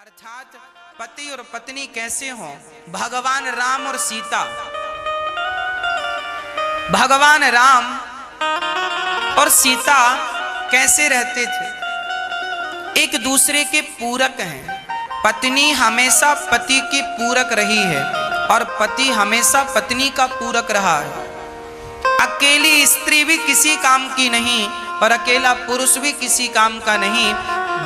अर्थात पति और पत्नी कैसे हों। भगवान राम और सीता, भगवान राम और सीता कैसे रहते थे? एक दूसरे के पूरक हैं। पत्नी हमेशा पति की पूरक रही है और पति हमेशा पत्नी का पूरक रहा है। अकेली स्त्री भी किसी काम की नहीं और अकेला पुरुष भी किसी काम का नहीं।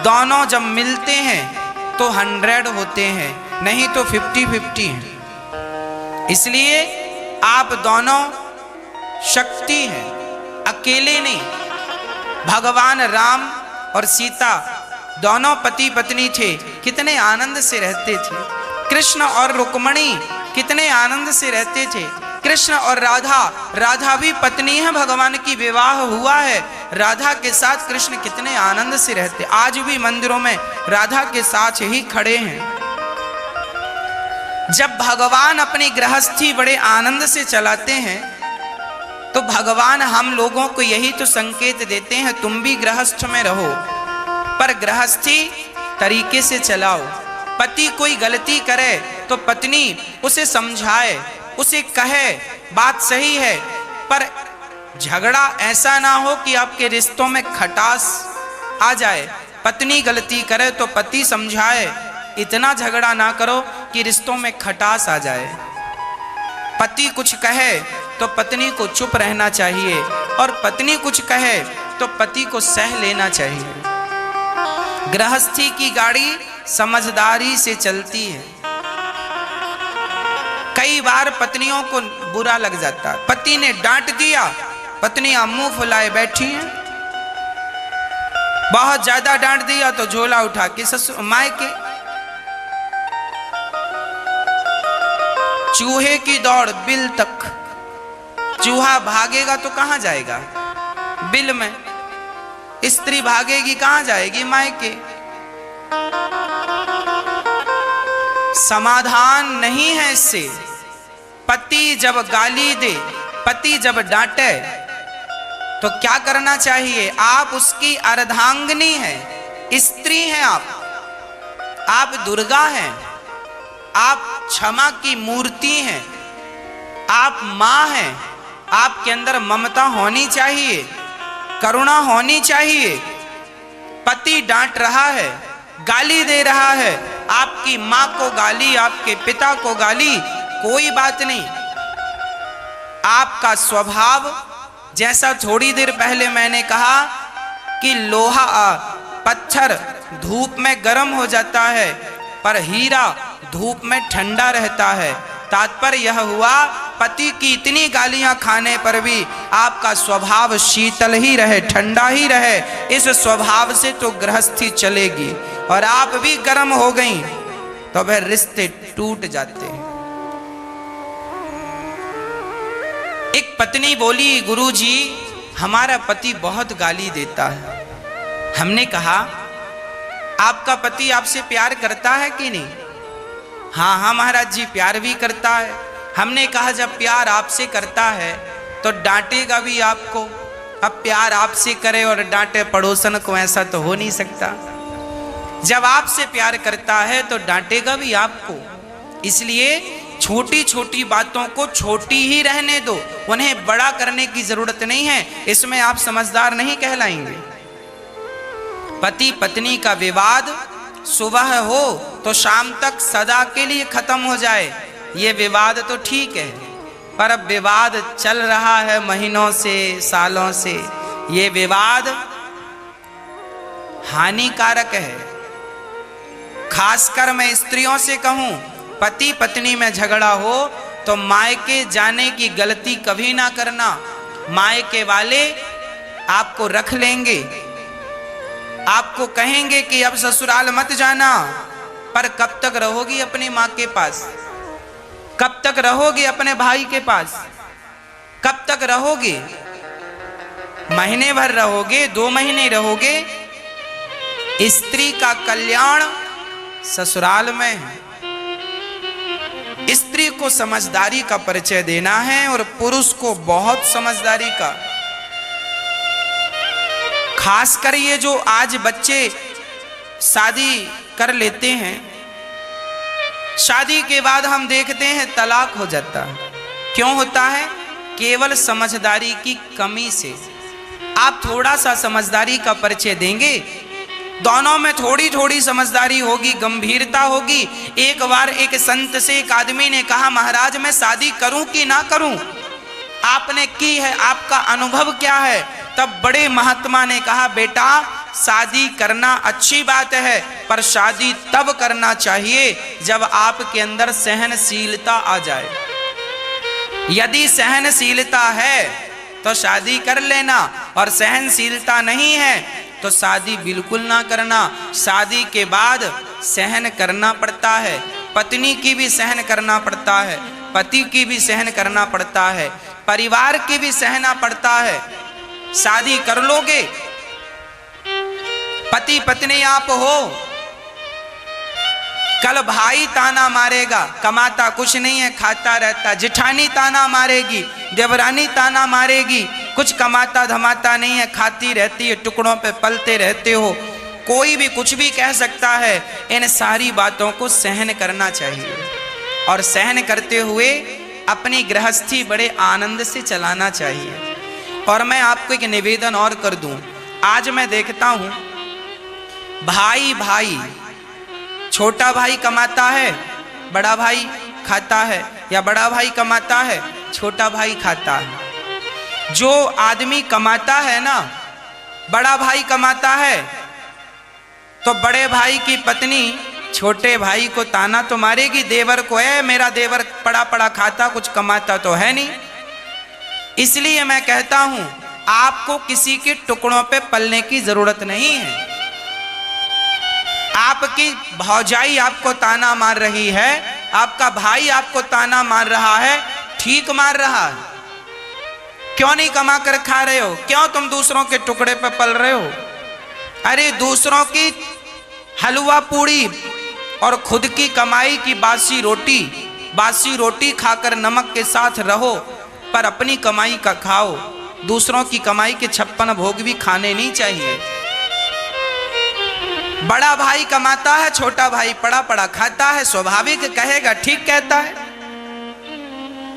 दोनों जब मिलते हैं तो 100 होते हैं, नहीं तो 50-50 हैं। इसलिए आप दोनों शक्ति हैं, अकेले नहीं। भगवान राम और सीता दोनों पति पत्नी थे, कितने आनंद से रहते थे। कृष्ण और रुक्मणी कितने आनंद से रहते थे। कृष्ण और राधा, राधा भी पत्नी है, भगवान की विवाह हुआ है। राधा के साथ कृष्ण कितने आनंद से रहते। आज भी मंदिरों में राधा के साथ ही खड़े हैं। जब भगवान अपनी गृहस्थी बड़े आनंद से चलाते हैं तो भगवान हम लोगों को यही तो संकेत देते हैं, तुम भी गृहस्थ में रहो, पर गृहस्थी तरीके से चलाओ। पति कोई गलती करे तो पत्नी उसे समझाए, उसे कहे बात सही है, पर झगड़ा ऐसा ना हो कि आपके रिश्तों में खटास आ जाए। पत्नी गलती करे तो पति समझाए, इतना झगड़ा ना करो कि रिश्तों में खटास आ जाए। पति कुछ कहे तो पत्नी को चुप रहना चाहिए और पत्नी कुछ कहे तो पति को सह लेना चाहिए। गृहस्थी की गाड़ी समझदारी से चलती है। कई बार पत्नियों को बुरा लग जाता है, पति ने डांट दिया, पत्नियां मुंह फुलाए बैठी हैं। बहुत ज्यादा डांट दिया तो झोला उठा के ससुर मायके। चूहे की दौड़ बिल तक। चूहा भागेगा तो कहां जाएगा? बिल में। स्त्री भागेगी कहां जाएगी? मायके। समाधान नहीं है इससे। पति जब गाली दे, पति जब डांटे तो क्या करना चाहिए? आप उसकी अर्धांगिनी हैं, स्त्री हैं आप दुर्गा हैं, आप क्षमा की मूर्ति हैं, आप मां हैं। आपके अंदर ममता होनी चाहिए, करुणा होनी चाहिए। पति डांट रहा है, गाली दे रहा है, आपकी मां को गाली, आपके पिता को गाली, कोई बात नहीं। आपका स्वभाव, जैसा थोड़ी देर पहले मैंने कहा कि लोहा पत्थर धूप में गर्म हो जाता है पर हीरा धूप में ठंडा रहता है। तात्पर्य यह हुआ, पति की इतनी गालियां खाने पर भी आपका स्वभाव शीतल ही रहे, ठंडा ही रहे। इस स्वभाव से तो गृहस्थी चलेगी। और आप भी गर्म हो गई तो वह रिश्ते टूट जाते हैं। एक पत्नी बोली, गुरुजी हमारा पति बहुत गाली देता है। हमने कहा, आपका पति आपसे प्यार करता है कि नहीं? हाँ महाराज जी, प्यार भी करता है। हमने कहा, जब प्यार आपसे करता है तो डांटेगा भी आपको। अब प्यार आपसे करे और डांटे पड़ोसन को, ऐसा तो हो नहीं सकता। जब आपसे प्यार करता है तो डांटेगा भी आपको। इसलिए छोटी छोटी बातों को छोटी ही रहने दो, उन्हें बड़ा करने की जरूरत नहीं है। इसमें आप समझदार नहीं कहलाएंगे। पति पत्नी का विवाद सुबह हो तो शाम तक सदा के लिए खत्म हो जाए, ये विवाद तो ठीक है। पर अब विवाद चल रहा है महीनों से, सालों से। ये विवाद हानिकारक है। खासकर मैं स्त्रियों से कहूं, पति पत्नी में झगड़ा हो तो मायके जाने की गलती कभी ना करना। मायके वाले आपको रख लेंगे, आपको कहेंगे कि अब ससुराल मत जाना, पर कब तक रहोगी अपनी माँ के पास? कब तक रहोगे अपने भाई के पास? कब तक रहोगे? महीने भर रहोगे, 2 महीने रहोगे? स्त्री का कल्याण ससुराल में है। स्त्री को समझदारी का परिचय देना है और पुरुष को बहुत समझदारी का। खासकर ये जो आज बच्चे शादी कर लेते हैं, शादी के बाद हम देखते हैं तलाक हो जाता है। क्यों होता है? केवल समझदारी की कमी से। आप थोड़ा सा समझदारी का परिचय देंगे, दोनों में थोड़ी थोड़ी समझदारी होगी, गंभीरता होगी। एक बार एक संत से एक आदमी ने कहा, महाराज मैं शादी करूं कि ना करूं, आपने की है, आपका अनुभव क्या है? तब बड़े महात्मा ने कहा, बेटा शादी करना अच्छी बात है, पर शादी तब करना चाहिए जब आपके अंदर सहनशीलता आ जाए। यदि सहनशीलता है तो शादी कर लेना, और सहनशीलता नहीं है तो शादी बिल्कुल ना करना। शादी के बाद सहन करना पड़ता है, पत्नी की भी सहन करना पड़ता है, पति की भी सहन करना पड़ता है, परिवार की भी सहना पड़ता है। शादी कर लोगे, पति पत्नी आप हो, कल भाई ताना मारेगा, कमाता कुछ नहीं है, खाता रहता, जिठानी ताना मारेगी, देवरानी ताना मारेगी, कुछ कमाता धमाता नहीं है, खाती रहती है, टुकड़ों पे पलते रहते हो, कोई भी कुछ भी कह सकता है। इन सारी बातों को सहन करना चाहिए, और सहन करते हुए अपनी गृहस्थी बड़े आनंद से चलाना चाहिए। और मैं आपको एक निवेदन और कर दूं, आज मैं देखता हूं भाई भाई, छोटा भाई कमाता है, बड़ा भाई खाता है, या बड़ा भाई कमाता है, छोटा भाई खाता है। जो आदमी कमाता है ना, बड़ा भाई कमाता है, तो बड़े भाई की पत्नी छोटे भाई को ताना तो मारेगी, देवर को, है मेरा देवर पड़ा पड़ा खाता, कुछ कमाता तो है नहीं। इसलिए मैं कहता हूं, आपको किसी के टुकड़ों पे पलने की जरूरत नहीं है। आपकी भौजाई आपको ताना मार रही है, आपका भाई आपको ताना मार रहा है, ठीक मार रहा है, क्यों नहीं कमा कर खा रहे हो? क्यों तुम दूसरों के टुकड़े पे पल रहे हो? अरे दूसरों की हलवा पूड़ी और खुद की कमाई की बासी रोटी खाकर नमक के साथ रहो, पर अपनी कमाई का खाओ। दूसरों की कमाई के 56 भोग भी खाने नहीं चाहिए। बड़ा भाई कमाता है, छोटा भाई पड़ा पड़ा खाता है, स्वाभाविक कहेगा ठीक कहता है।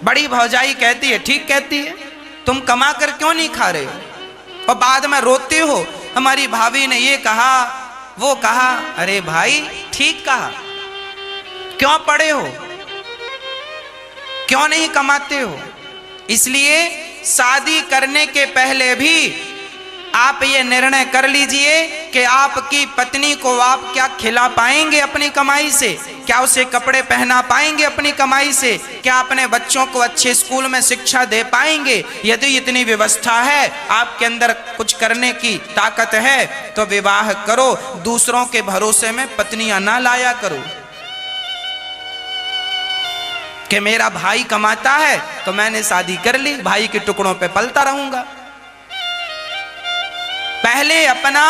बड़ी भौजाई कहती है ठीक कहती है, तुम कमा कर क्यों नहीं खा रहे हो? और बाद में रोते हो, हमारी भाभी ने ये कहा वो कहा। अरे भाई ठीक कहा, क्यों पड़े हो, क्यों नहीं कमाते हो? इसलिए शादी करने के पहले भी आप ये निर्णय कर लीजिए कि आपकी पत्नी को आप क्या खिला पाएंगे अपनी कमाई से, क्या उसे कपड़े पहना पाएंगे अपनी कमाई से, क्या अपने बच्चों को अच्छे स्कूल में शिक्षा दे पाएंगे? यदि इतनी व्यवस्था है, आपके अंदर कुछ करने की ताकत है, तो विवाह करो। दूसरों के भरोसे में पत्नियां ना लाया करो कि मेरा भाई कमाता है तो मैंने शादी कर ली, भाई के टुकड़ों पे पलता रहूंगा। पहले अपना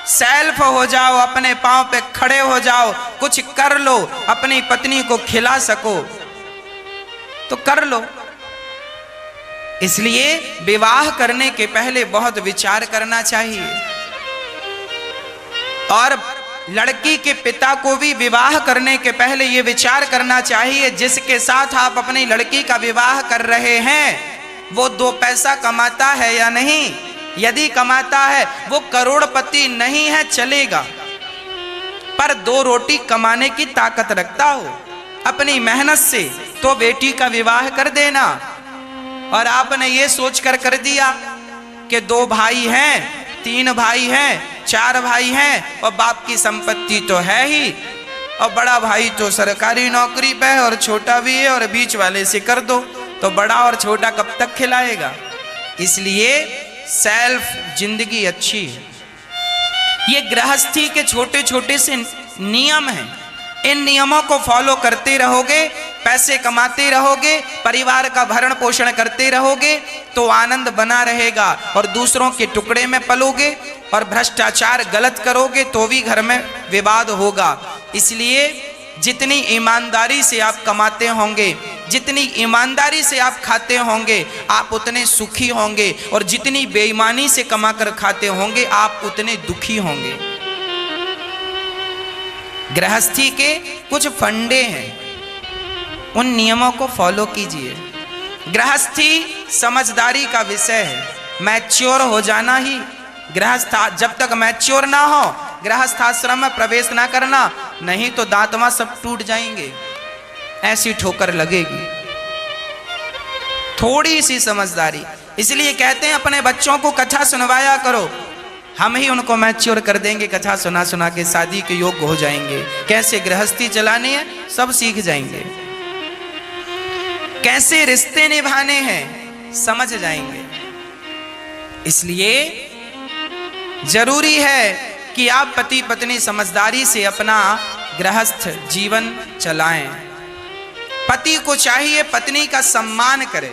सेल्फ हो जाओ, अपने पांव पे खड़े हो जाओ, कुछ कर लो, अपनी पत्नी को खिला सको तो कर लो। इसलिए विवाह करने के पहले बहुत विचार करना चाहिए। और लड़की के पिता को भी विवाह करने के पहले ये विचार करना चाहिए, जिसके साथ आप अपनी लड़की का विवाह कर रहे हैं वो 2 पैसा कमाता है या नहीं। यदि कमाता है, वो करोड़पति नहीं है चलेगा, पर 2 रोटी कमाने की ताकत रखता हो अपनी मेहनत से, तो बेटी का विवाह कर देना। और आपने ये सोच कर दिया कि 2 भाई हैं, 3 भाई हैं, 4 भाई हैं, और बाप की संपत्ति तो है ही, और बड़ा भाई तो सरकारी नौकरी पे है और छोटा भी है, और बीच वाले से कर दो, तो बड़ा और छोटा कब तक खिलाएगा? इसलिए सेल्फ जिंदगी अच्छी है। ये गृहस्थी के छोटे छोटे से नियम हैं, इन नियमों को फॉलो करते रहोगे, पैसे कमाते रहोगे, परिवार का भरण पोषण करते रहोगे, तो आनंद बना रहेगा। और दूसरों के टुकड़े में पलोगे और भ्रष्टाचार गलत करोगे तो भी घर में विवाद होगा। इसलिए जितनी ईमानदारी से आप कमाते होंगे, जितनी ईमानदारी से आप खाते होंगे, आप उतने सुखी होंगे, और जितनी बेईमानी से कमाकर खाते होंगे, आप उतने दुखी होंगे। गृहस्थी के कुछ फंडे हैं, उन नियमों को फॉलो कीजिए। गृहस्थी समझदारी का विषय है, मैच्योर हो जाना ही गृहस्थ। जब तक मैच्योर ना हो गृहस्थ आश्रम में प्रवेश ना करना, नहीं तो दांतवा सब टूट जाएंगे, ऐसी ठोकर लगेगी। थोड़ी सी समझदारी, इसलिए कहते हैं अपने बच्चों को कथा सुनवाया करो, हम ही उनको मैच्योर कर देंगे। कथा सुना सुना के शादी के योग्य हो जाएंगे, कैसे गृहस्थी चलानी है सब सीख जाएंगे, कैसे रिश्ते निभाने हैं समझ जाएंगे। इसलिए जरूरी है कि आप पति पत्नी समझदारी से अपना गृहस्थ जीवन चलाएं। पति को चाहिए पत्नी का सम्मान करे।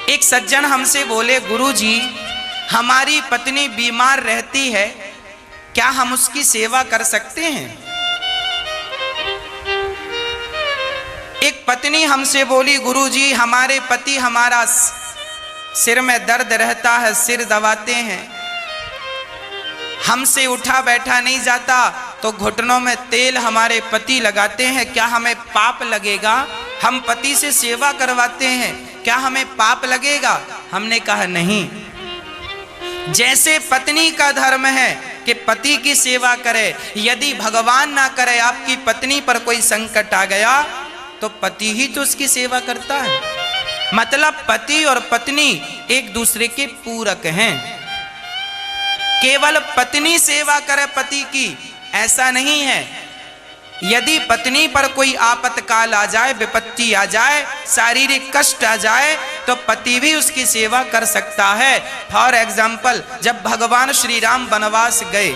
एक सज्जन हमसे बोले, गुरुजी हमारी पत्नी बीमार रहती है, क्या हम उसकी सेवा कर सकते हैं? एक पत्नी हमसे बोली, गुरुजी हमारे पति हमारा सिर में दर्द रहता है, सिर दबाते हैं, हमसे उठा बैठा नहीं जाता, तो घुटनों में तेल हमारे पति लगाते हैं, क्या हमें पाप लगेगा? हम पति से सेवा करवाते हैं, क्या हमें पाप लगेगा? हमने कहा नहीं, जैसे पत्नी का धर्म है कि पति की सेवा करे, यदि भगवान ना करे आपकी पत्नी पर कोई संकट आ गया तो पति ही तो उसकी सेवा करता है। मतलब पति और पत्नी एक दूसरे के पूरक हैं। केवल पत्नी सेवा करे पति की ऐसा नहीं है। यदि पत्नी पर कोई आपत्काल आ जाए, विपत्ति आ जाए, शारीरिक कष्ट आ जाए, तो पति भी उसकी सेवा कर सकता है। फॉर एग्जाम्पल, जब भगवान श्री राम वनवास गए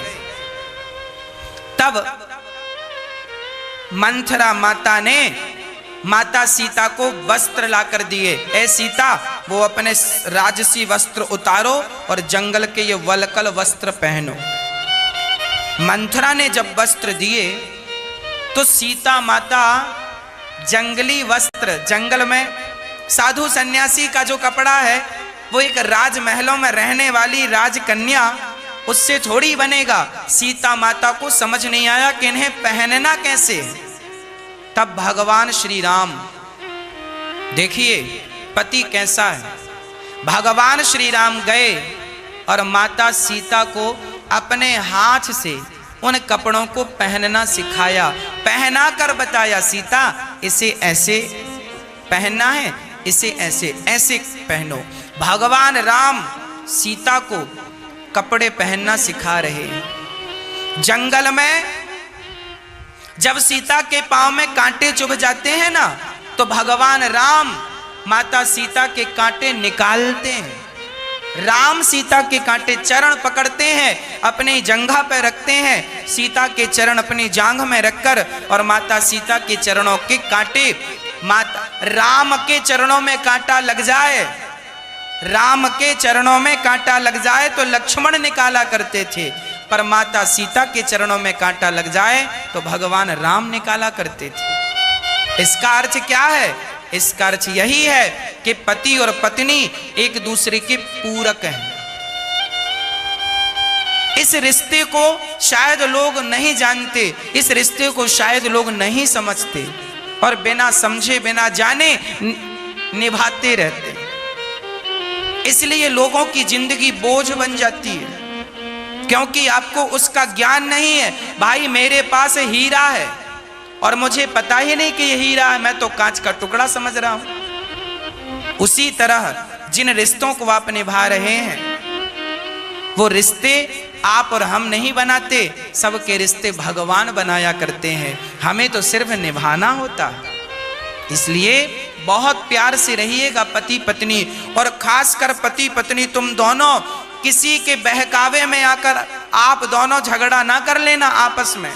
तब मंथरा माता ने माता सीता को वस्त्र ला कर दिए, ए सीता वो अपने राजसी वस्त्र उतारो और जंगल के ये वलकल वस्त्र पहनो। मंथरा ने जब वस्त्र दिए तो सीता माता जंगली वस्त्र, जंगल में साधु सन्यासी का जो कपड़ा है वो एक राजमहलों में रहने वाली राजकन्या, उससे थोड़ी बनेगा। सीता माता को समझ नहीं आया कि इन्हें पहनना कैसे। तब भगवान श्री राम, देखिए पति कैसा है, भगवान श्री राम गए और माता सीता को अपने हाथ से उन कपड़ों को पहनना सिखाया, पहना कर बताया, सीता इसे ऐसे पहनना है, इसे ऐसे ऐसे पहनो। भगवान राम सीता को कपड़े पहनना सिखा रहे हैं। जंगल में जब सीता के पांव में कांटे चुभ जाते हैं ना, तो भगवान राम माता सीता के कांटे निकालते हैं। राम सीता के कांटे चरण पकड़ते हैं, अपनी जंघा पर रखते हैं, सीता के चरण अपनी जांघ में रखकर, और माता सीता के चरणों के कांटे, माता राम के चरणों में कांटा लग जाए, राम के चरणों में कांटा लग जाए तो लक्ष्मण निकाला करते थे, पर माता सीता के चरणों में कांटा लग जाए तो भगवान राम निकाला करते थे। इसका अर्थ क्या है? इसका अर्थ यही है कि पति और पत्नी एक दूसरे के पूरक हैं। इस रिश्ते को शायद लोग नहीं जानते, इस रिश्ते को शायद लोग नहीं समझते और बिना समझे बिना जाने निभाते रहते, इसलिए लोगों की जिंदगी बोझ बन जाती है, क्योंकि आपको उसका ज्ञान नहीं है। भाई मेरे पास हीरा है और मुझे पता ही नहीं कि ये हीरा है, मैं तो कांच का टुकड़ा समझ रहा हूं। उसी तरह जिन रिश्तों को आप निभा रहे हैं वो रिश्ते आप और हम नहीं बनाते, सबके रिश्ते भगवान बनाया करते हैं, हमें तो सिर्फ निभाना होता है। इसलिए बहुत प्यार से रहिएगा पति पत्नी, और खासकर पति पत्नी तुम दोनों किसी के बहकावे में आकर आप दोनों झगड़ा ना कर लेना आपस में,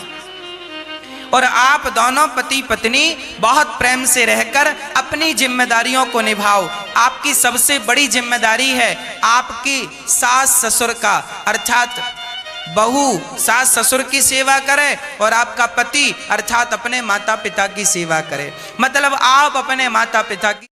और आप दोनों पति पत्नी बहुत प्रेम से रहकर अपनी जिम्मेदारियों को निभाओ। आपकी सबसे बड़ी जिम्मेदारी है आपकी सास ससुर का, अर्थात बहू सास ससुर की सेवा करे और आपका पति अर्थात अपने माता पिता की सेवा करे। मतलब आप अपने माता पिता की